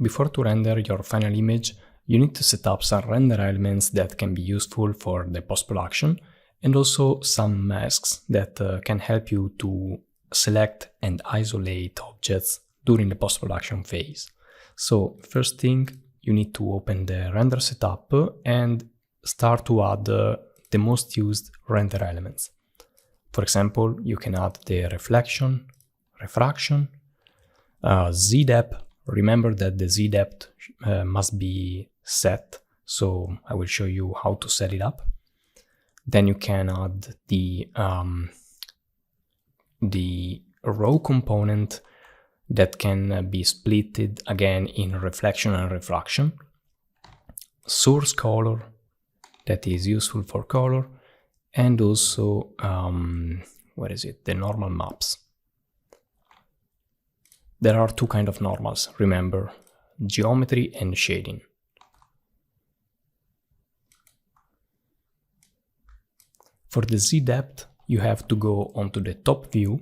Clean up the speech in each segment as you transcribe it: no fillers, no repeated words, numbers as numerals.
before to render your final image, you need to set up some render elements that can be useful for the post-production, and also some masks that can help you to select and isolate objects during the post-production phase. So first thing, you need to open the render setup and start to add the most used render elements. For example, you can add the reflection, refraction, z-depth. Remember that the z-depth must be set, so I will show you how to set it up. Then you can add the row component that can be splitted again in reflection and refraction. Source color, that is useful for color, and also the normal maps. There are two kinds of normals, remember, geometry and shading. For the z-depth, you have to go onto the top view,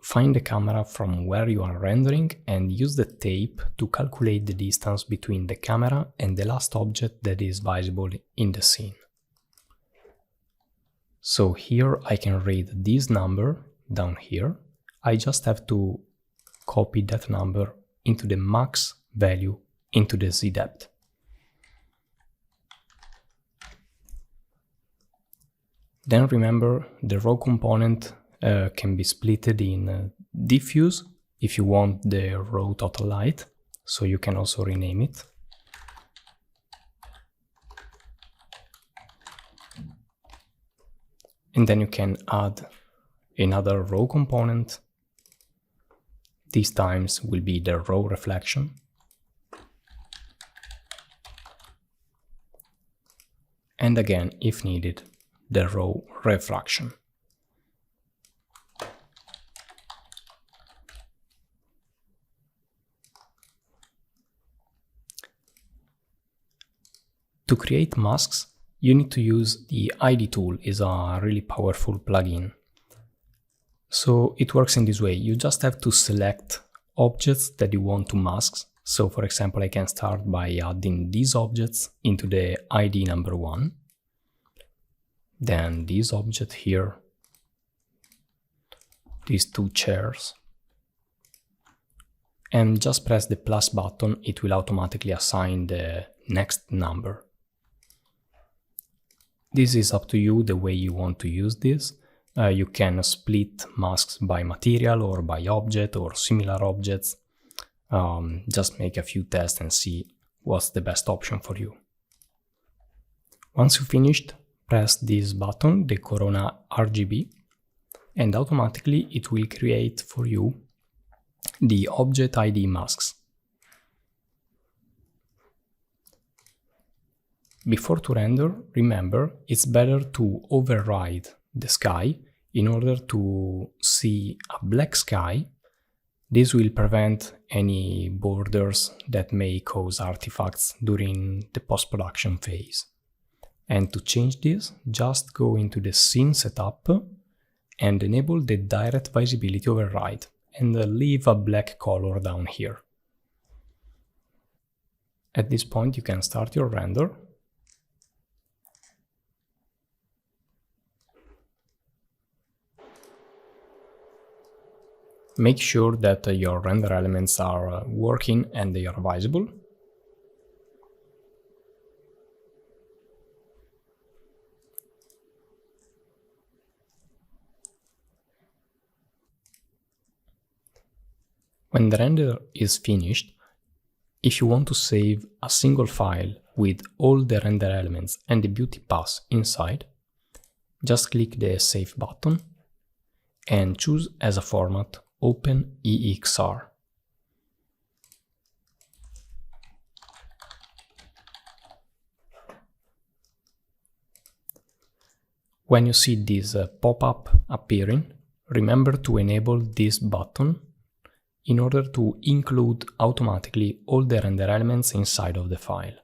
find the camera from where you are rendering, and use the tape to calculate the distance between the camera and the last object that is visible in the scene. So here I can read this number down here. I just have to copy that number into the max value into the z-depth. Then remember, the row component can be splitted in diffuse if you want the row total light, so you can also rename it. And then you can add another row component. This times will be the row reflection. And again, if needed, the row refraction. To create masks, you need to use the ID tool. It's a really powerful plugin. So it works in this way. You just have to select objects that you want to mask. So for example, I can start by adding these objects into the ID number 1. Then this object here, these two chairs, and just press the plus button. It will automatically assign the next number. This is up to you, the way you want to use this. You can split masks by material or by object or similar objects. Just make a few tests and see what's the best option for you. Once you finished, press this button, the Corona RGB, and automatically it will create for you the object ID masks. Before to render, remember, it's better to override the sky in order to see a black sky. This will prevent any borders that may cause artifacts during the post-production phase. And to change this, just go into the scene setup and enable the direct visibility override and leave a black color down here. At this point, you can start your render. Make sure that your render elements are working and they are visible. When the render is finished, if you want to save a single file with all the render elements and the beauty pass inside, just click the Save button and choose as a format OpenEXR. When you see this pop-up appearing, remember to enable this button in order to include automatically all the render elements inside of the file.